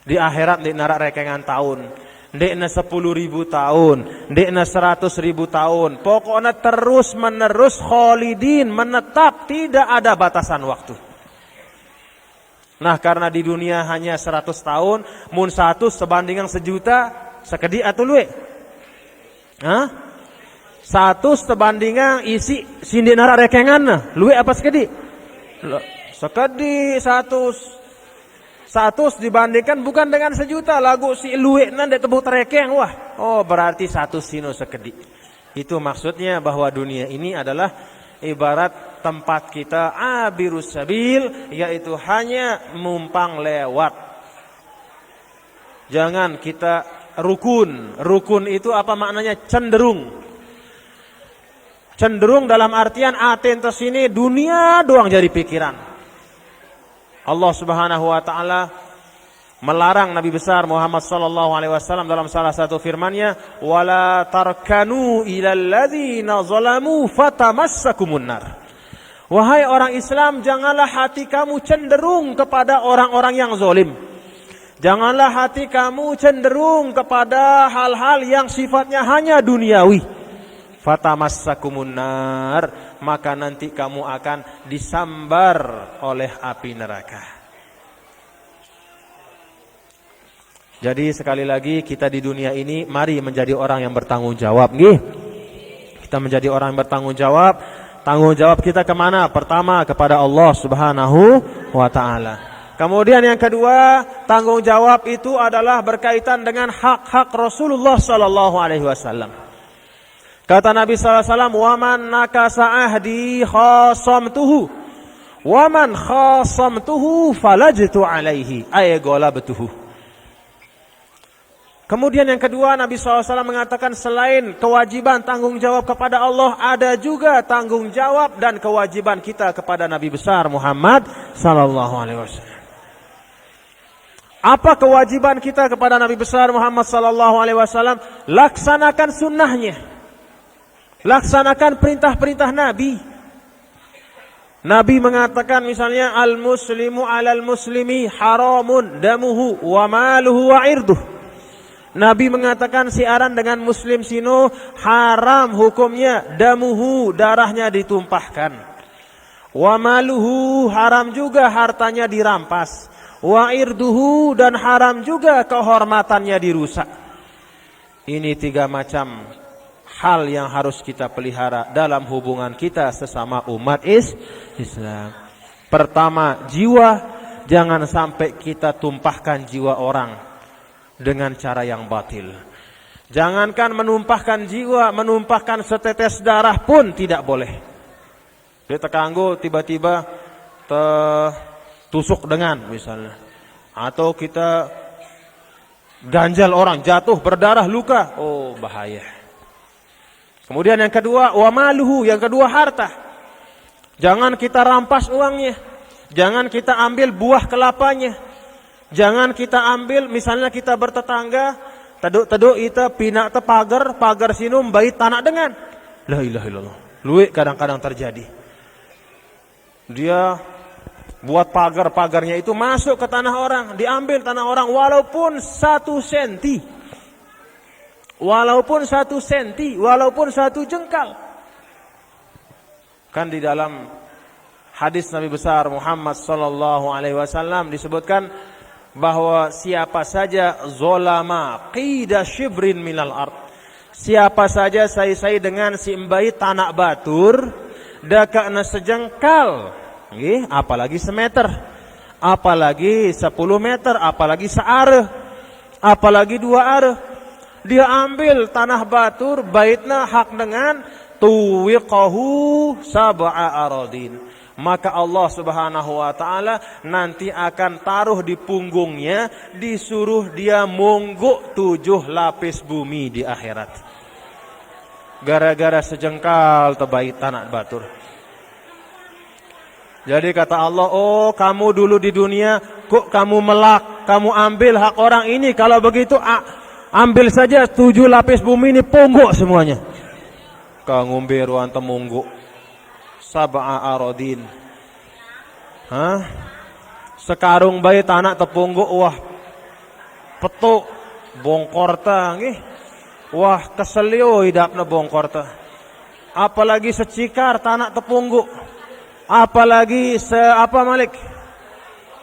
Di akhirat di narak rekengan tahun. ndekna 10.000 tahun, ndekna 100.000 tahun. Pokoknya terus menerus kholidin, menetap, tidak ada batasan waktu. Nah, karena di dunia hanya 100 tahun, mun 100 sebandingan 1.000.000, sekedi atau luwe? Hah? 100 sebandingan isi sindina rekengan, luwe apa sekedi? Sekedi 100. 100 dibandingkan bukan dengan 1.000.000, lagu si luwe nan dek tebuk terekeng, wah. Oh, berarti 100 sino sekedi. Itu maksudnya bahwa dunia ini adalah ibarat tempat kita abirus sabil, yaitu hanya numpang lewat. Jangan kita rukun. Rukun itu apa maknanya? Cenderung. Cenderung dalam artian aten sini dunia doang jadi pikiran. Allah Subhanahu wa taala melarang Nabi besar Muhammad sallallahu alaihi wasallam dalam salah satu firman-Nya, "Wala tarkanu ilal ladzina zalamu fatamassakumun nar." Wahai orang Islam, janganlah hati kamu cenderung kepada orang-orang yang zalim. Janganlah hati kamu cenderung kepada hal-hal yang sifatnya hanya duniawi. Fatamassakumun nar, maka nanti kamu akan disambar oleh api neraka. Jadi sekali lagi kita di dunia ini mari menjadi orang yang bertanggung jawab, nggih. Kita menjadi orang yang bertanggung jawab. Tanggung jawab kita kemana? Pertama kepada Allah Subhanahu wa taala. Kemudian yang kedua, tanggung jawab itu adalah berkaitan dengan hak-hak Rasulullah sallallahu alaihi wasallam. Kata Nabi sallallahu alaihi wasallam, "Wa man nakasa ahdi khasamtuhu, wa man khasamtuhu falajtu alaihi ay ghalabtuhu." Kemudian yang kedua, Nabi SAW mengatakan selain kewajiban tanggung jawab kepada Allah, ada juga tanggung jawab dan kewajiban kita kepada Nabi besar Muhammad sallallahu alaihi wasallam. Apa kewajiban kita kepada Nabi besar Muhammad sallallahu alaihi wasallam? Laksanakan sunnahnya. Laksanakan perintah-perintah Nabi. Nabi mengatakan misalnya, al-muslimu alal muslimi haramun damuhu wa maluhu wa irduh. Nabi mengatakan siaran dengan muslim sino haram hukumnya, damuhu darahnya ditumpahkan, wa maluhu haram juga hartanya dirampas, wa irduhu dan haram juga kehormatannya dirusak. Ini 3 macam hal yang harus kita pelihara dalam hubungan kita sesama umat Islam. Pertama, jiwa, jangan sampai kita tumpahkan jiwa orang dengan cara yang batil. Jangankan menumpahkan jiwa, menumpahkan setetes darah pun tidak boleh. Dia terganggu tiba-tiba tusuk dengan misalnya, atau kita ganjal orang jatuh berdarah luka, oh bahaya. Kemudian yang kedua, wa maluhu, yang kedua harta. Jangan kita rampas uangnya, jangan kita ambil buah kelapanya. Jangan kita ambil, misalnya kita bertetangga, taduk-taduk kita pinak te pagar sinum bait tanah dengan. La ilaha illallah. Luwe kadang-kadang terjadi. Dia buat pagar-pagarnya itu masuk ke tanah orang, diambil tanah orang walaupun 1 senti. Walaupun 1 senti, walaupun 1 jengkal. Kan di dalam hadis Nabi besar Muhammad sallallahu alaihi wasallam disebutkan bahwa siapa saja zolama qida shibrin minal ard, siapa saja sai dengan si embai tanah batur dakakna sejengkal, nggih, apalagi semeter, apalagi 10 meter, apalagi seareh, apalagi 2 areh, dia ambil tanah batur baitna hak dengan tuwiqahu sab'a aradin, maka Allah Subhanahu wa taala nanti akan taruh di punggungnya, disuruh dia monggok 7 lapis bumi di akhirat. Gara-gara sejengkal terbaik tanah batur. Jadi kata Allah, oh kamu dulu di dunia kok kamu melak, kamu ambil hak orang ini, kalau begitu ambil saja 7 lapis bumi ini, ponggok semuanya. Kau ngombe ruang temungguk sab'a aradin. Sekarung bayi tanah tepunggu, wah petuk Bongkorta nggih. Wah, keselio hidapna bongkorta. Apalagi secikar tanak tepunggu. Apalagi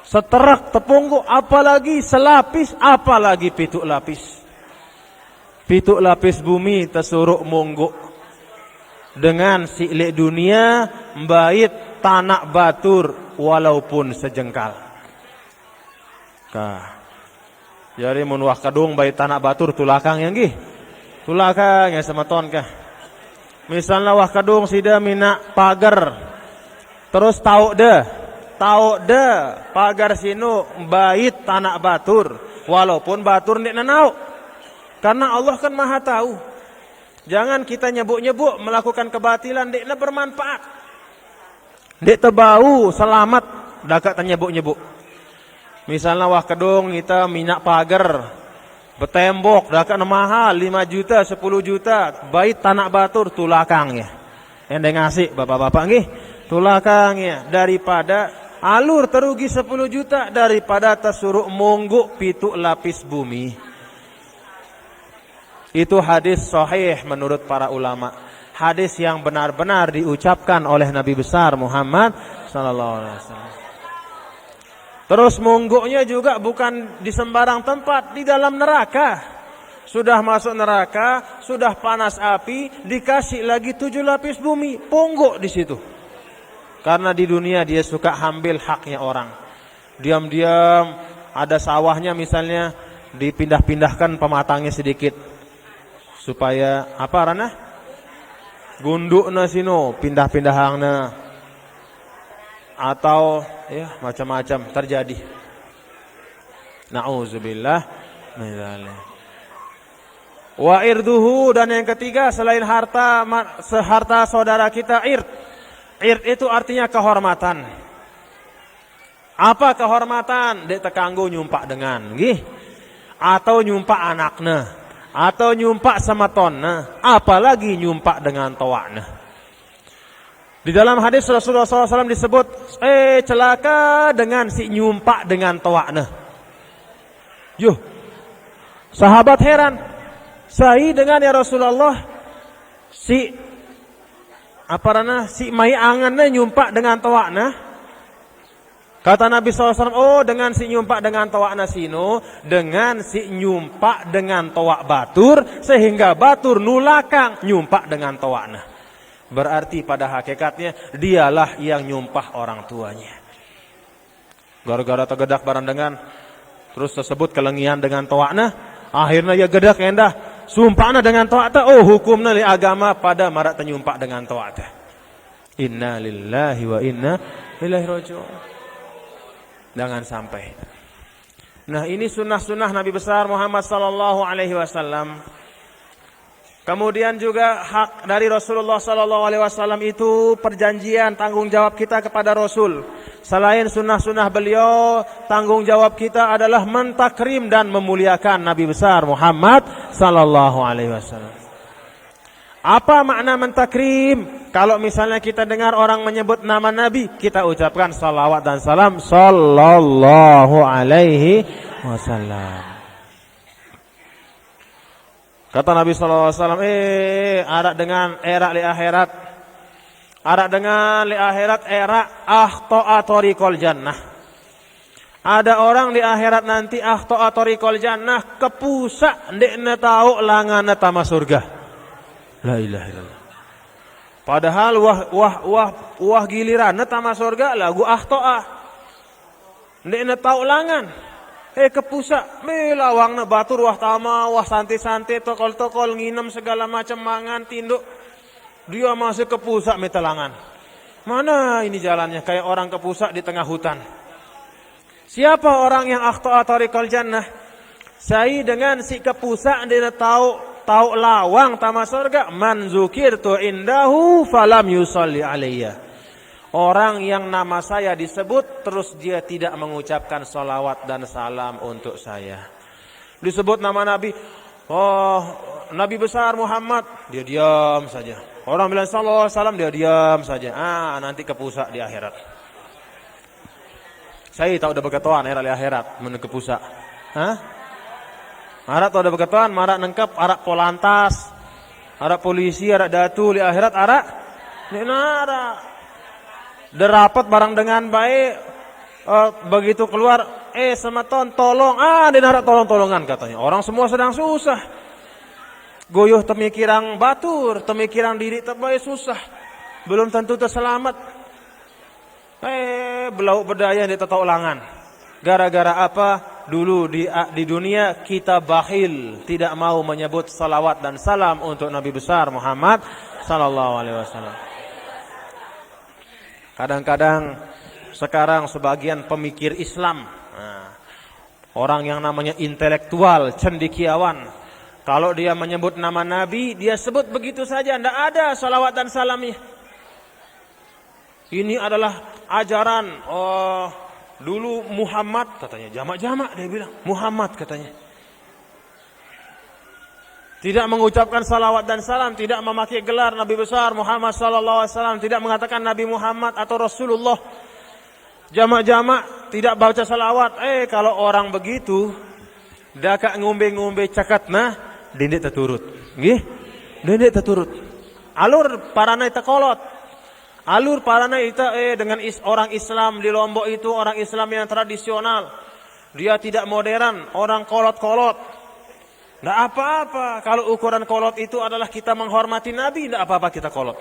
seterak tepunggu, apalagi selapis, apalagi pituk lapis. Pituk lapis bumi tersuruk monggo. Dengan silik dunia mbait tanak batur walaupun sejengkal. Kah. Jadi mun wah kadung bait tanak batur tulakang yang gih. Tulakang ya sematon kah. Misalnya wah kadung sida mina pagar. Terus tahu deh pagar sinu bait tanak batur walaupun batur ndik nanau. Karena Allah kan Maha tahu. Jangan kita nyebuk-nyebuk melakukan kebatilan ndekna bermanfaat. Ndek tebau selamat dakat nyebuk-nyebuk. Misalnya wah kedung kita minyak pagar betembok dakat mahal 5 juta 10 juta bait tanak batur tulakangnya. Endeng ngasih bapak-bapak nggih. Tulakangnya daripada alur terugi 10 juta daripada tersuruh mongguk pituk lapis bumi. Itu hadis sahih menurut para ulama. Hadis yang benar-benar diucapkan oleh Nabi besar Muhammad sallallahu alaihi wasallam. Terus monggoknya juga bukan di sembarang tempat, di dalam neraka. Sudah masuk neraka, sudah panas api, dikasih lagi 7 lapis bumi, ponggok di situ. Karena di dunia dia suka ambil haknya orang. Diam-diam ada sawahnya misalnya dipindah-pindahkan pematangnya sedikit. Supaya apa ranah? Gundukna sino pindah-pindahangna. Atau ya macam-macam terjadi. Nauzubillah min dzalik. Wa irduhu, dan yang ketiga selain harta saudara kita ird. Ird itu artinya kehormatan. Apa kehormatan? Dek tekanggo nyumpak dengan nggih. Atau nyumpak anakna. Atau nyumpak sama tonna, apalagi nyumpak dengan tawakna. Di dalam hadis Rasulullah SAW disebut, celaka dengan si nyumpak dengan tawakna. Yuh, sahabat heran, saya dengan ya Rasulullah, si mai angannya nyumpak dengan tawakna. Kata Nabi SAW, dengan si nyumpak dengan tawakna sino, dengan si nyumpak dengan tawak batur, sehingga batur nulakang nyumpak dengan tawakna. Berarti pada hakikatnya, dialah yang nyumpah orang tuanya. Gara-gara tergedak barandengan, terus tersebut kelengian dengan tawakna, akhirnya ya gedak endah, sumpahna dengan tawakna, hukumna li agama pada marak tenyumpak dengan tawakna. Inna lillahi wa inna ilaihi raji'un. Jangan sampai. Nah, ini sunnah-sunnah Nabi besar Muhammad sallallahu alaihi wasallam. Kemudian juga hak dari Rasulullah sallallahu alaihi wasallam itu perjanjian tanggung jawab kita kepada Rasul. Selain sunnah-sunnah beliau, tanggung jawab kita adalah mentakrim dan memuliakan Nabi besar Muhammad sallallahu alaihi wasallam. Apa makna mentakrim? Kalau misalnya kita dengar orang menyebut nama Nabi, kita ucapkan salawat dan salam sallallahu alaihi wasallam. Kata Nabi sallallahu alaihi wasallam, arak dengan erak li akhirat. Arak dengan li akhirat erak akhta'a tariqal jannah. Ada orang di akhirat nanti akhta'a tariqal jannah, kepusak ndekna tahu langana tama surga. La ilaha illallah. Padahal wah giliran tama surga lagu akhtoah. Ndekna tau langan. Kepusak melawangna batur wah tama wah santai-santai tokol-tokol nginem segala macam mangan tinduk. Dia masih kepusak metalangan. Mana ini jalannya kayak orang kepusak di tengah hutan. Siapa orang yang akhtoah tariqal jannah? Saya dengan si kepusak ndekna tahu lawang tama surga, man zukirtu indahu falam yusalli alayya. Orang yang nama saya disebut terus dia tidak mengucapkan salawat dan salam untuk saya. Disebut nama Nabi, Nabi besar Muhammad, dia diam saja. Orang bilang sallallahu alaihi wasallam, dia diam saja. Nanti kepusak di akhirat. Saya tahu udah berkatuan era di akhirat menuju kepusak. Arak tuh ada begituan, marak nengkep, arak polantas, arak polisi, arak datu, di akhirat arak, ini arak. Derapat barang dengan baik, begitu keluar, semeton tolong, di arak tolong-tolongan katanya. Orang semua sedang susah. Goyuh temikirang batur, temikirang diri terbaik susah. Belum tentu terselamat. Belau berdaya di tata ulangan. Gara-gara apa? Dulu di dunia kita bakhil, tidak mau menyebut salawat dan salam untuk Nabi besar Muhammad sallallahu alaihi wasallam. Kadang-kadang sekarang sebagian pemikir Islam, orang yang namanya intelektual, cendekiawan, kalau dia menyebut nama Nabi, dia sebut begitu saja, tidak ada salawat dan salamnya. Ini adalah ajaran dulu Muhammad katanya, jamak-jamak dia bilang, Muhammad katanya. Tidak mengucapkan salawat dan salam, tidak memakai gelar Nabi besar Muhammad sallallahu alaihi wasallam, tidak mengatakan Nabi Muhammad atau Rasulullah. Jamak-jamak, tidak baca salawat. Kalau orang begitu, daka ngombe-ngombe cakatna, dindik terturut. Nggih? Dindik terturut. Alur parana kolot. Alur parana itu dengan orang Islam di Lombok itu orang Islam yang tradisional. Dia tidak modern, orang kolot-kolot. Tidak apa-apa. Kalau ukuran kolot itu adalah kita menghormati Nabi, tidak apa-apa kita kolot.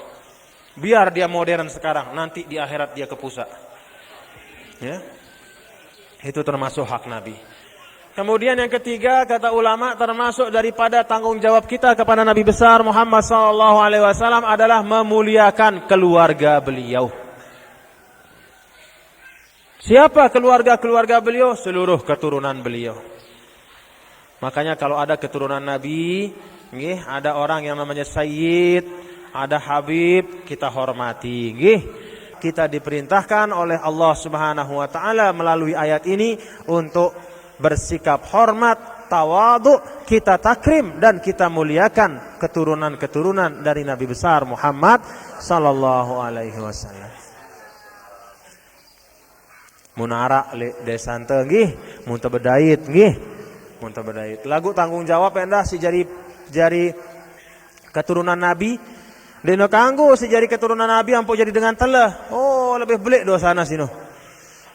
Biar dia modern sekarang, nanti di akhirat dia kepusa. Ya. Itu termasuk hak Nabi. Kemudian yang ketiga, kata ulama, termasuk daripada tanggung jawab kita kepada Nabi besar Muhammad SAW adalah memuliakan keluarga beliau. Siapa keluarga-keluarga beliau? Seluruh keturunan beliau. Makanya kalau ada keturunan Nabi, ada orang yang namanya Sayyid, ada Habib, kita hormati. Kita diperintahkan oleh Allah Subhanahu wa taala melalui ayat ini untuk bersikap hormat, tawadhu, kita takrim dan kita muliakan keturunan-keturunan dari Nabi besar Muhammad sallallahu alaihi wasallam. Munara le desante nggih, mun teu bedait nggih, mun teu bedait. Lagu tanggung jawab endah si jari keturunan Nabi. Dino kanggo si jari keturunan Nabi ampo jadi dengan teleh. Lebih belik dosana sino.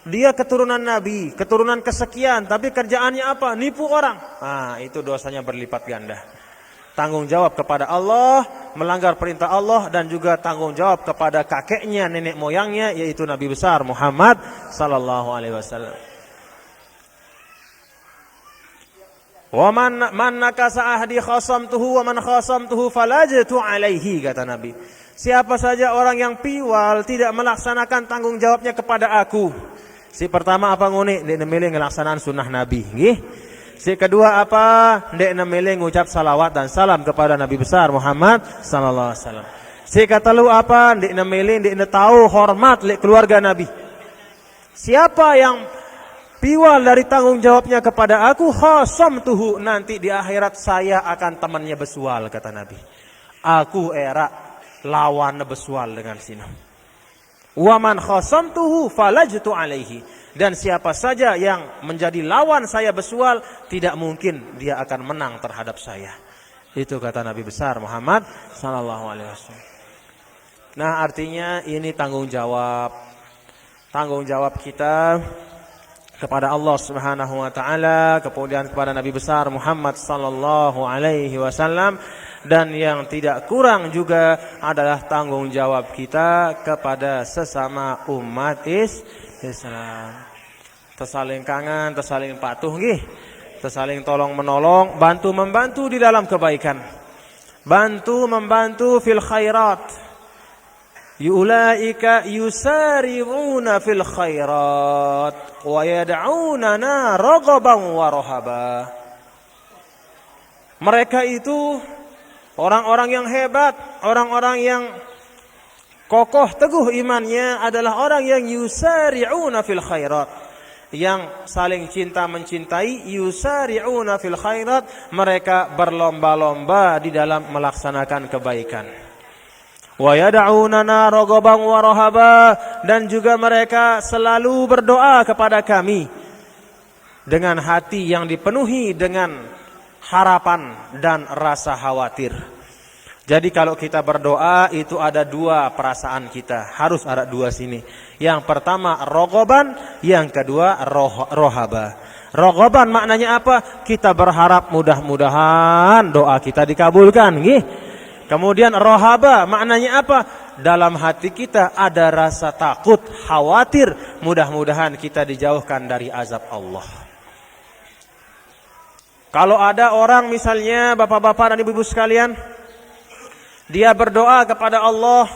Dia keturunan Nabi, keturunan kesekian, tapi kerjaannya apa? Nipu orang. Itu dosanya berlipat ganda. Tanggung jawab kepada Allah, melanggar perintah Allah, dan juga tanggung jawab kepada kakeknya, nenek moyangnya, yaitu Nabi besar Muhammad sallallahu alaihi wasallam. Wa man nakasa ahdi khasamtuhu wa man khasamtuhu falajtu alaihi, kata Nabi. Siapa saja orang yang piwal tidak melaksanakan tanggung jawabnya kepada aku. Si pertama apa nguni? Dek nemilih ngelaksanaan sunnah Nabi. Nggih. Si kedua apa? Dek nemilih ngucap salawat dan salam kepada Nabi besar Muhammad sallallahu alaihi wasallam. Si katelu apa? Dek nemilih, dek tahu hormat lek keluarga Nabi. Siapa yang piwal dari tanggung jawabnya kepada aku, khasamtuhu, nanti di akhirat saya akan temannya besual, kata Nabi. Aku era lawan besual dengan sini. Wa man khasamtuhu falajtu alaihi, dan siapa saja yang menjadi lawan saya besual, tidak mungkin dia akan menang terhadap saya. Itu kata Nabi besar Muhammad sallallahu alaihi wasallam. Nah, artinya ini tanggung jawab kita kepada Allah Subhanahu wa taala, kemudian kepada Nabi besar Muhammad sallallahu alaihi wasallam. Dan yang tidak kurang juga adalah tanggung jawab kita kepada sesama umat Islam. Tersaling kangen, tersaling patuh nggih, tersaling tolong menolong, bantu membantu di dalam kebaikan. Bantu membantu fil khairat. Ulaika yusari'una fil khairat wa yad'unana raghaban wa rahaba. Mereka itu orang-orang yang hebat, orang-orang yang kokoh teguh imannya adalah orang yang yusari'una fil khairat, yang saling cinta mencintai, yusari'una fil khairat, mereka berlomba-lomba di dalam melaksanakan kebaikan. Wa yad'unana raghaban wa rahaba, dan juga mereka selalu berdoa kepada kami dengan hati yang dipenuhi dengan harapan dan rasa khawatir. Jadi kalau kita berdoa itu ada dua perasaan kita, harus ada dua sini. Yang pertama rogoban, yang kedua rohaba. Rogoban maknanya apa? Kita berharap mudah-mudahan doa kita dikabulkan. Kemudian rohaba maknanya apa? Dalam hati kita ada rasa takut, khawatir, mudah-mudahan kita dijauhkan dari azab Allah. Kalau ada orang misalnya bapak-bapak dan ibu-ibu sekalian, dia berdoa kepada Allah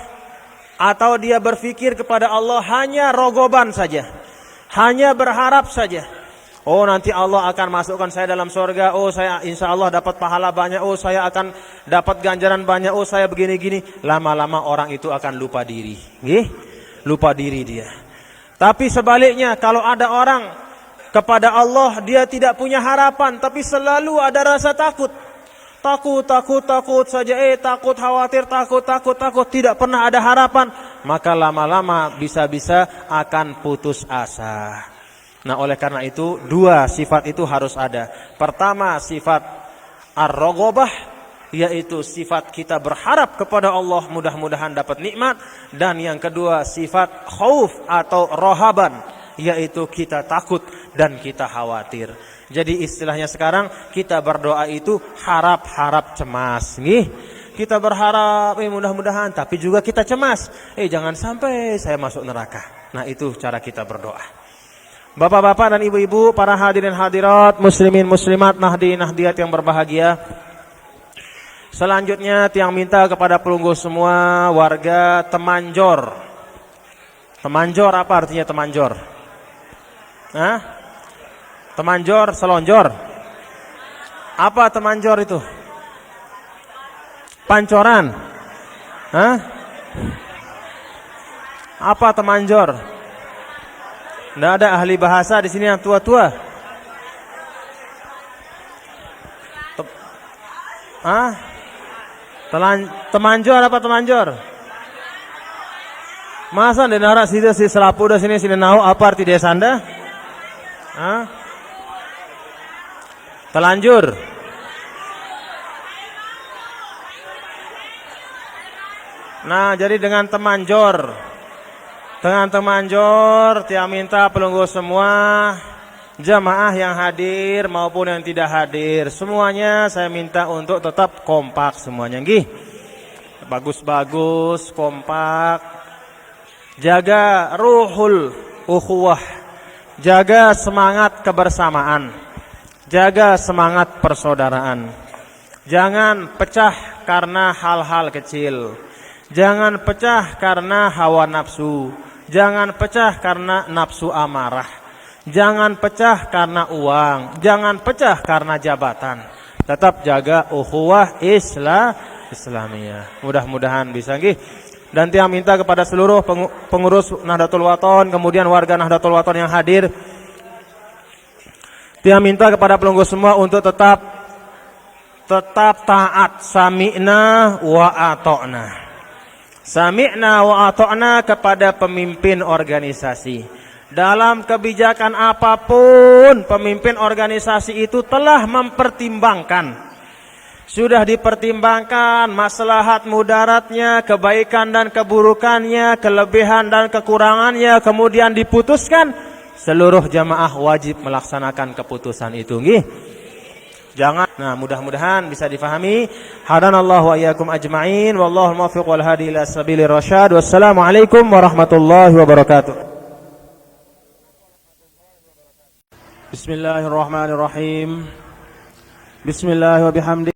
atau dia berfikir kepada Allah hanya rogoban saja, hanya berharap saja. Oh nanti Allah akan masukkan saya dalam surga. Oh saya insya Allah dapat pahala banyak. Oh saya akan dapat ganjaran banyak. Oh saya begini-gini. Lama-lama orang itu akan lupa diri. Lupa diri dia. Tapi sebaliknya kalau ada orang kepada Allah dia tidak punya harapan, tapi selalu ada rasa takut. Takut saja. Takut, khawatir, takut. Tidak pernah ada harapan. Maka lama-lama bisa-bisa akan putus asa. Nah oleh karena itu dua sifat itu harus ada. Pertama sifat ar-raghabah, yaitu sifat kita berharap kepada Allah mudah-mudahan dapat nikmat. Dan yang kedua sifat khauf atau rohaban, yaitu kita takut dan kita khawatir. Jadi istilahnya sekarang kita berdoa itu harap-harap cemas. Kita berharap mudah-mudahan, tapi juga kita cemas. Jangan sampai saya masuk neraka. Nah itu cara kita berdoa. Bapak-bapak dan ibu-ibu, para hadirin hadirat, muslimin muslimat, nahdiin nahdiyat yang berbahagia. Selanjutnya tiang minta kepada pelunggu semua warga Temanjor. Temanjor apa artinya Temanjor? Temanjor, selonjor. Apa Temanjor itu? Pancoran. Apa Temanjor? Tidak ada ahli bahasa di sini yang tua-tua. Temanjor apa Temanjor? Masa di nara situ si selapu dah sini nahu apa arti desa Anda? Telanjur. Nah, jadi dengan Temanjor. Dengan Temanjor, tiang minta pelunggu semua, jamaah yang hadir maupun yang tidak hadir, semuanya saya minta untuk tetap kompak semuanya, bagus-bagus, kompak, jaga ruhul ukhuwah, jaga semangat kebersamaan, jaga semangat persaudaraan, jangan pecah karena hal-hal kecil, jangan pecah karena hawa nafsu. Jangan pecah karena nafsu amarah. Jangan pecah karena uang. Jangan pecah karena jabatan. Tetap jaga ukhuwah Islamiyah. Mudah-mudahan bisa Dan tiang minta kepada seluruh pengurus Nahdlatul Wathon, kemudian warga Nahdlatul Wathon yang hadir. Tiang minta kepada pelunggu semua untuk tetap taat, sami'na wa ato'na. Sami'na wa ato'na kepada pemimpin organisasi. Dalam kebijakan apapun, pemimpin organisasi itu telah mempertimbangkan. Sudah dipertimbangkan maslahat mudaratnya, kebaikan dan keburukannya, kelebihan dan kekurangannya, kemudian diputuskan. Seluruh jamaah wajib melaksanakan keputusan itu. Jangan. Nah, mudah-mudahan bisa difahami. Hadanallahu wa iyyakum ajma'in. Wallahu muwaffiq wal hadi ila sabilir rasyad. Wassalamualaikum warahmatullahi wabarakatuh. Bismillahirrahmanirrahim. Bismillah wa bihamdi.